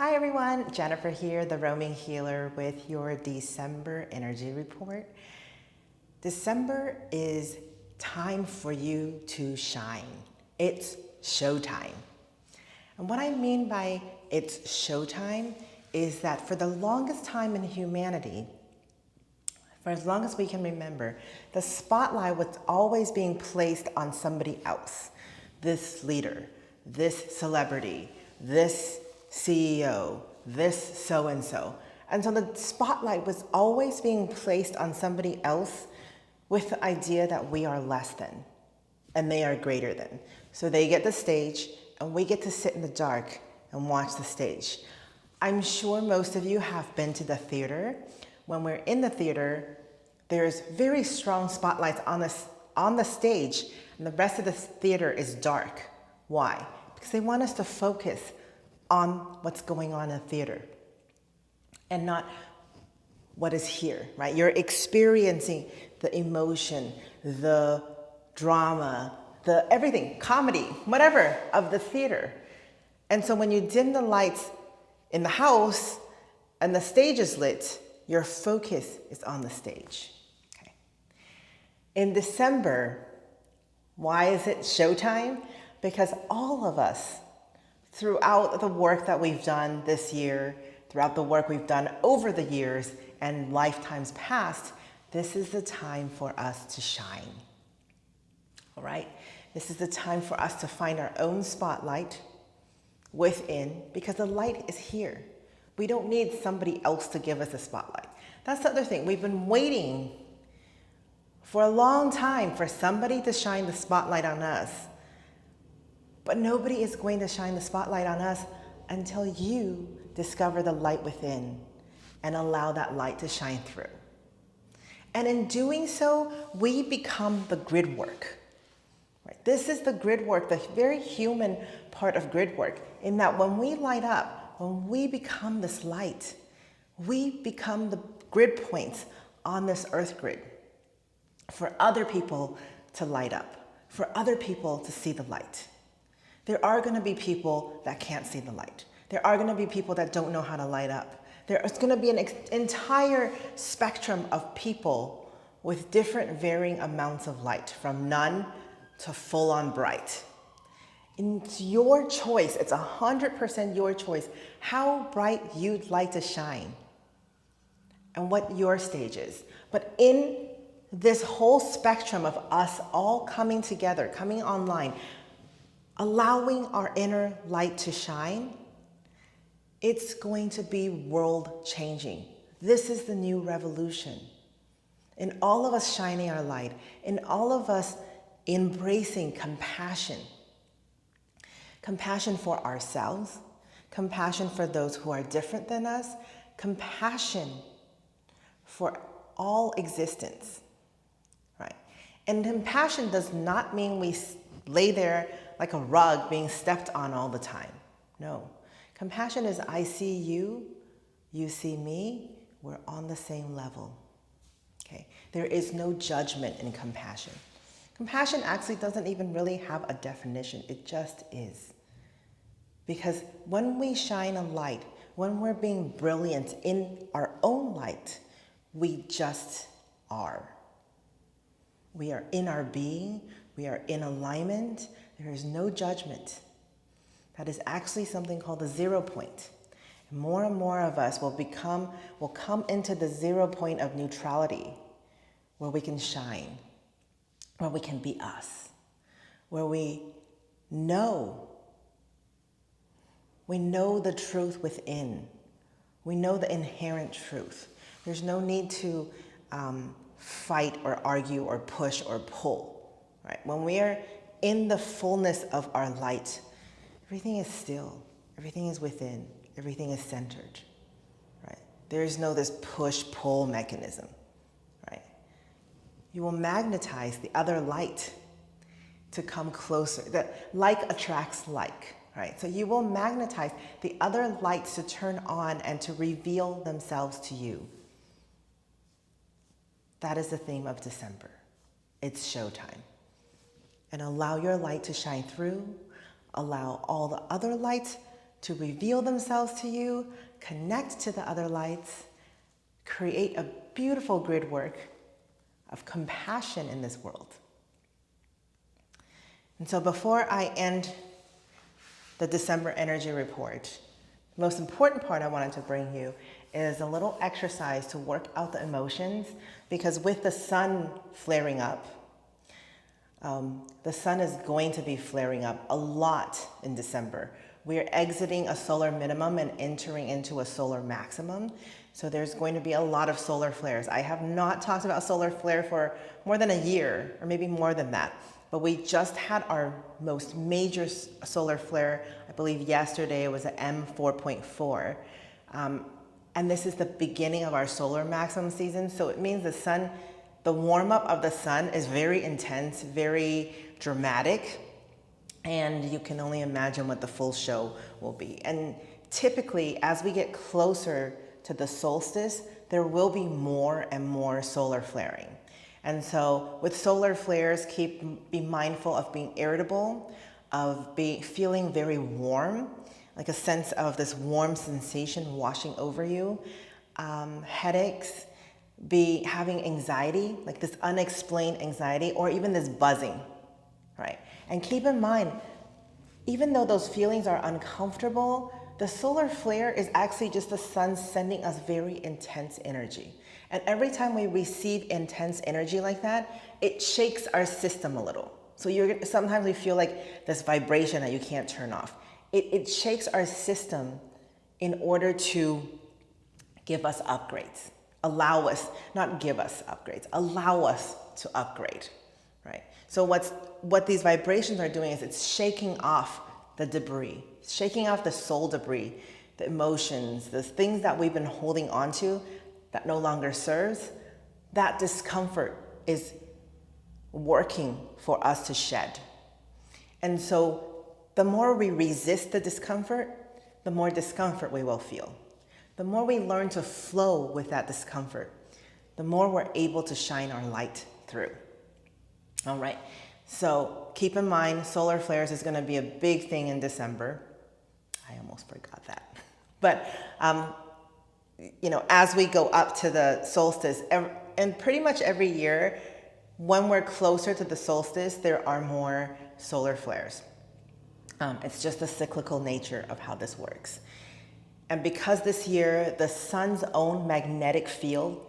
Hi everyone, Jennifer here, the roaming healer with your December energy report. December is time for you to shine. It's showtime. And what I mean by it's showtime is that for the longest time in humanity, for as long as we can remember, the spotlight was always being placed on somebody else. This leader, this celebrity, this CEO, this so-and-so. And so the spotlight was always being placed on somebody else with the idea that we are less than and they are greater than. So they get the stage and we get to sit in the dark and watch the stage. I'm sure most of you have been to the theater. When we're in the theater, there's very strong spotlights on the stage, and the rest of the theater is dark. Why? Because they want us to focus on what's going on in the theater and not what is here, right? You're experiencing the emotion, the drama, the everything, comedy, whatever, of the theater. And so when you dim the lights in the house and the stage is lit, your focus is on the stage. Okay. In December, why is it showtime? Because all of us, throughout the work that we've done this year, throughout the work we've done over the years and lifetimes past, this is the time for us to shine. All right? This is the time for us to find our own spotlight within, because the light is here. We don't need somebody else to give us a spotlight. That's the other thing. We've been waiting for a long time for somebody to shine the spotlight on us. But nobody is going to shine the spotlight on us until you discover the light within and allow that light to shine through. And in doing so, we become the grid work. Right? This is the grid work, the very human part of grid work, in that when we light up, when we become this light, we become the grid points on this earth grid for other people to light up, for other people to see the light. There are going to be people that can't see the light. There are going to be people that don't know how to light up. There is going to be an entire spectrum of people with different varying amounts of light, from none to full-on bright. It's your choice. It's 100% your choice how bright you'd like to shine and what your stage is. But in this whole spectrum of us all coming together, coming online, allowing our inner light to shine, it's going to be world changing. This is the new revolution. In all of us shining our light, in all of us embracing compassion. Compassion for ourselves, compassion for those who are different than us, compassion for all existence, right? And compassion does not mean we lay there like a rug being stepped on all the time. No. Compassion is I see you, you see me, we're on the same level. Okay? There is no judgment in compassion. Compassion actually doesn't even really have a definition. It just is. Because when we shine a light, when we're being brilliant in our own light, we just are. We are in our being. We are in alignment. There is no judgment. That is actually something called the 0 point. And more of us will come into the 0 point of neutrality, where we can shine, where we can be us, where we know the truth within. We know the inherent truth. There's no need to fight or argue or push or pull, right? When we are in the fullness of our light, everything is still, everything is within, everything is centered, right? There is no this push-pull mechanism, right? You will magnetize the other light to come closer. That like attracts like, right? So you will magnetize the other lights to turn on and to reveal themselves to you. That is the theme of December. It's showtime. And allow your light to shine through. Allow all the other lights to reveal themselves to you, connect to the other lights, create a beautiful grid work of compassion in this world. And so before I end the December energy report, the most important part I wanted to bring you is a little exercise to work out the emotions, because with the sun flaring up, the sun is going to be flaring up a lot in December. We are exiting a solar minimum and entering into a solar maximum. So there's going to be a lot of solar flares. I have not talked about solar flare for more than a year, or maybe more than that. But we just had our most major solar flare, I believe yesterday. It was an M4.4. And this is the beginning of our solar maximum season. So it means the sun, the warm up of the sun is very intense, very dramatic. And you can only imagine what the full show will be. And typically, as we get closer to the solstice, there will be more and more solar flaring. And so with solar flares, be mindful of being irritable, of feeling very warm, like a sense of this warm sensation washing over you, headaches, having anxiety, like this unexplained anxiety, or even this buzzing, right? And keep in mind, even though those feelings are uncomfortable, the solar flare is actually just the sun sending us very intense energy. And every time we receive intense energy like that, it shakes our system a little. So sometimes we feel like this vibration that you can't turn off. It shakes our system in order to give us upgrades. Allow us, not give us upgrades, allow us to upgrade, right? So what these vibrations are doing is it's shaking off the debris, shaking off the soul debris, the emotions, the things that we've been holding on to that no longer serves. That discomfort is working for us to shed. And so the more we resist the discomfort, the more discomfort we will feel. The more we learn to flow with that discomfort, the more we're able to shine our light through. All right, so keep in mind, solar flares is going to be a big thing in December. I almost forgot that. But, as we go up to the solstice, and pretty much every year, when we're closer to the solstice, there are more solar flares. It's just the cyclical nature of how this works. And because this year, the sun's own magnetic field,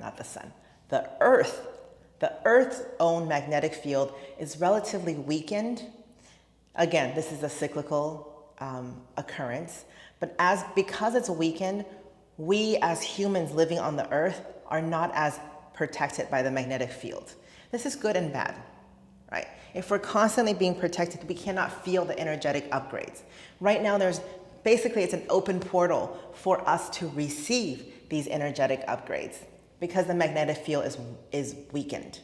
not the sun, the Earth's own magnetic field is relatively weakened. Again, this is a cyclical occurrence, but because it's weakened, we as humans living on the Earth are not as protected by the magnetic field. This is good and bad, right? If we're constantly being protected, we cannot feel the energetic upgrades. Right now, it's an open portal for us to receive these energetic upgrades because the magnetic field is weakened.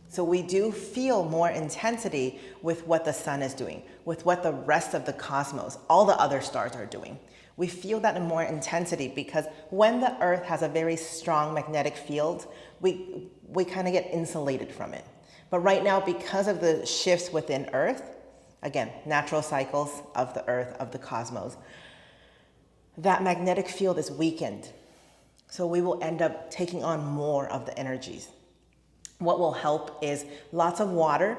So we do feel more intensity with what the sun is doing, with what the rest of the cosmos, all the other stars are doing. We feel that in more intensity because when the Earth has a very strong magnetic field, we kind of get insulated from it. But right now, because of the shifts within Earth, again, natural cycles of the Earth, of the cosmos, that magnetic field is weakened. So we will end up taking on more of the energies. What will help is lots of water,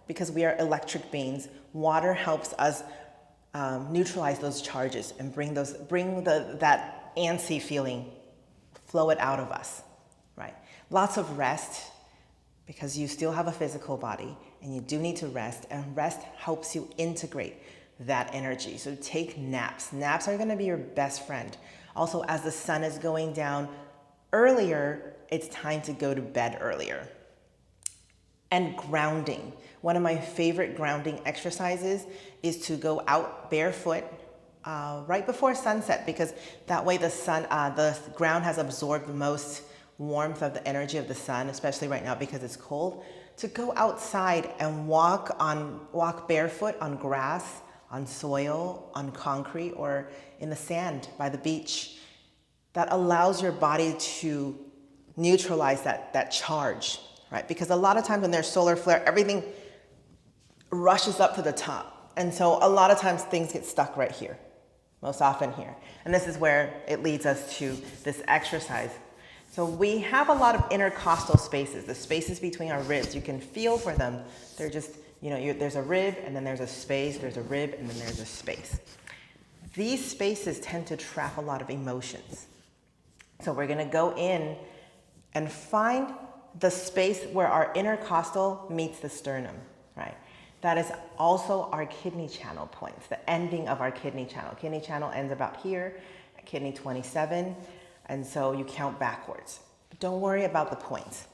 because we are electric beings. Water helps us neutralize those charges and bring that antsy feeling, flow it out of us, right? Lots of rest, because you still have a physical body and you do need to rest, and rest helps you integrate that energy. So take naps. Naps are going to be your best friend. Also, as the sun is going down earlier, it's time to go to bed earlier. And grounding. One of my favorite grounding exercises is to go out barefoot right before sunset, because that way the ground has absorbed the most warmth of the energy of the sun, especially right now because it's cold. To go outside and walk barefoot on grass, on soil, on concrete, or in the sand by the beach. That allows your body to neutralize that charge, right? Because a lot of times when there's solar flare, everything rushes up to the top. And so a lot of times things get stuck right here, most often here. And this is where it leads us to this exercise. So we have a lot of intercostal spaces, the spaces between our ribs. You can feel for them. They're just, there's a rib and then there's a space, there's a rib and then there's a space. These spaces tend to trap a lot of emotions. So we're gonna go in and find the space where our intercostal meets the sternum, right? That is also our kidney channel points, the ending of our kidney channel. Kidney channel ends about here, at kidney 27, and so you count backwards. But don't worry about the points.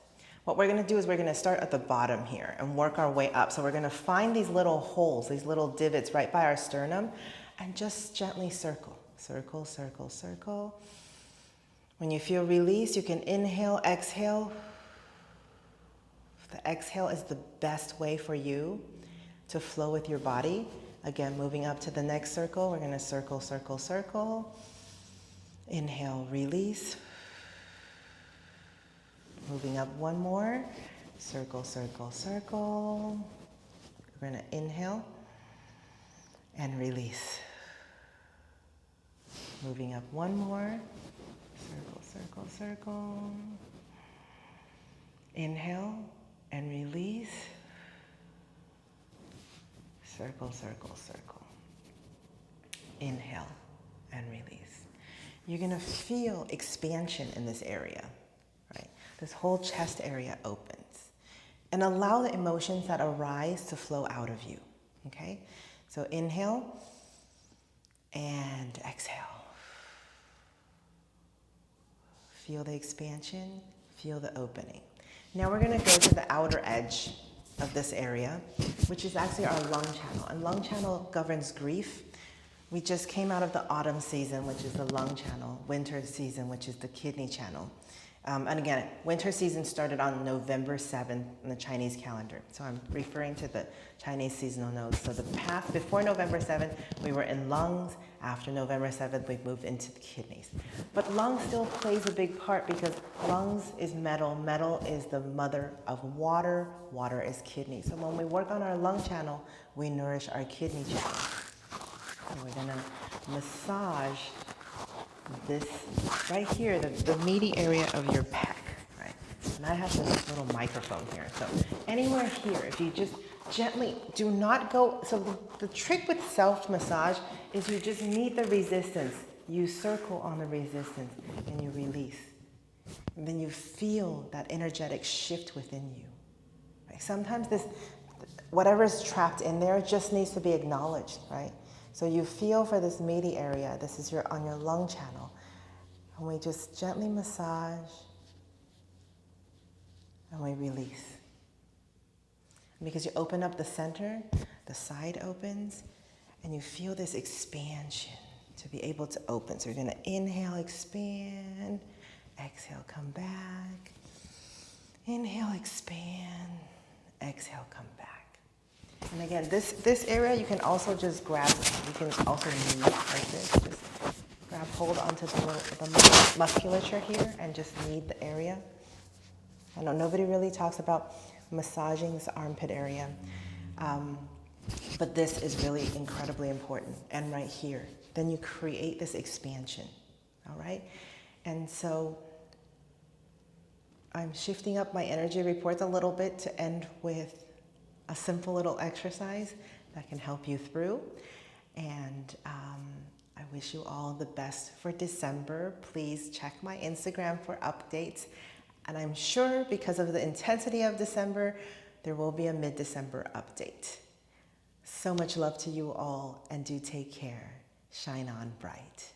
What we're gonna do is we're gonna start at the bottom here and work our way up. So we're gonna find these little holes, these little divots right by our sternum, and just gently circle, circle, circle, circle. When you feel release, you can inhale, exhale. The exhale is the best way for you to flow with your body. Again, moving up to the next circle, we're gonna circle, circle, circle. Inhale, release. Moving up one more, circle, circle, circle. We're gonna inhale and release. Moving up one more, circle, circle, circle. Inhale and release. Circle, circle, circle. Inhale and release. You're gonna feel expansion in this area, right? This whole chest area opens. And allow the emotions that arise to flow out of you, okay? So inhale and exhale. Feel the expansion, feel the opening. Now we're gonna go to the outer edge of this area, which is actually our lung channel. And lung channel governs grief. We just came out of the autumn season, which is the lung channel, winter season, which is the kidney channel. And again, winter season started on November 7th in the Chinese calendar. So I'm referring to the Chinese seasonal nodes. So the path before November 7th, we were in lungs. After November 7th, we moved into the kidneys. But lung still plays a big part because lungs is metal. Metal is the mother of water. Water is kidney. So when we work on our lung channel, we nourish our kidney channel. So we're gonna massage this right here, the meaty area of your pec, right? And I have this little microphone here. So anywhere here, if you just gently, do not go, so the trick with self-massage is you just meet the resistance. You circle on the resistance and you release. And then you feel that energetic shift within you. Right? Sometimes this, whatever's trapped in there just needs to be acknowledged, right? So you feel for this meaty area. This is on your lung channel. And we just gently massage and we release. And because you open up the center, the side opens, and you feel this expansion to be able to open. So you're gonna inhale, expand, exhale, come back. Inhale, expand, exhale, come back. And again, this area you can also just grab, you can also knead like this. Just grab hold onto the musculature here and just knead the area. I know nobody really talks about massaging this armpit area, but this is really incredibly important. And right here, then you create this expansion, all right? And so I'm shifting up my energy reports a little bit to end with a simple little exercise that can help you through. And I wish you all the best for December. Please check my Instagram for updates. And I'm sure because of the intensity of December, there will be a mid-December update. So much love to you all, and do take care. Shine on bright.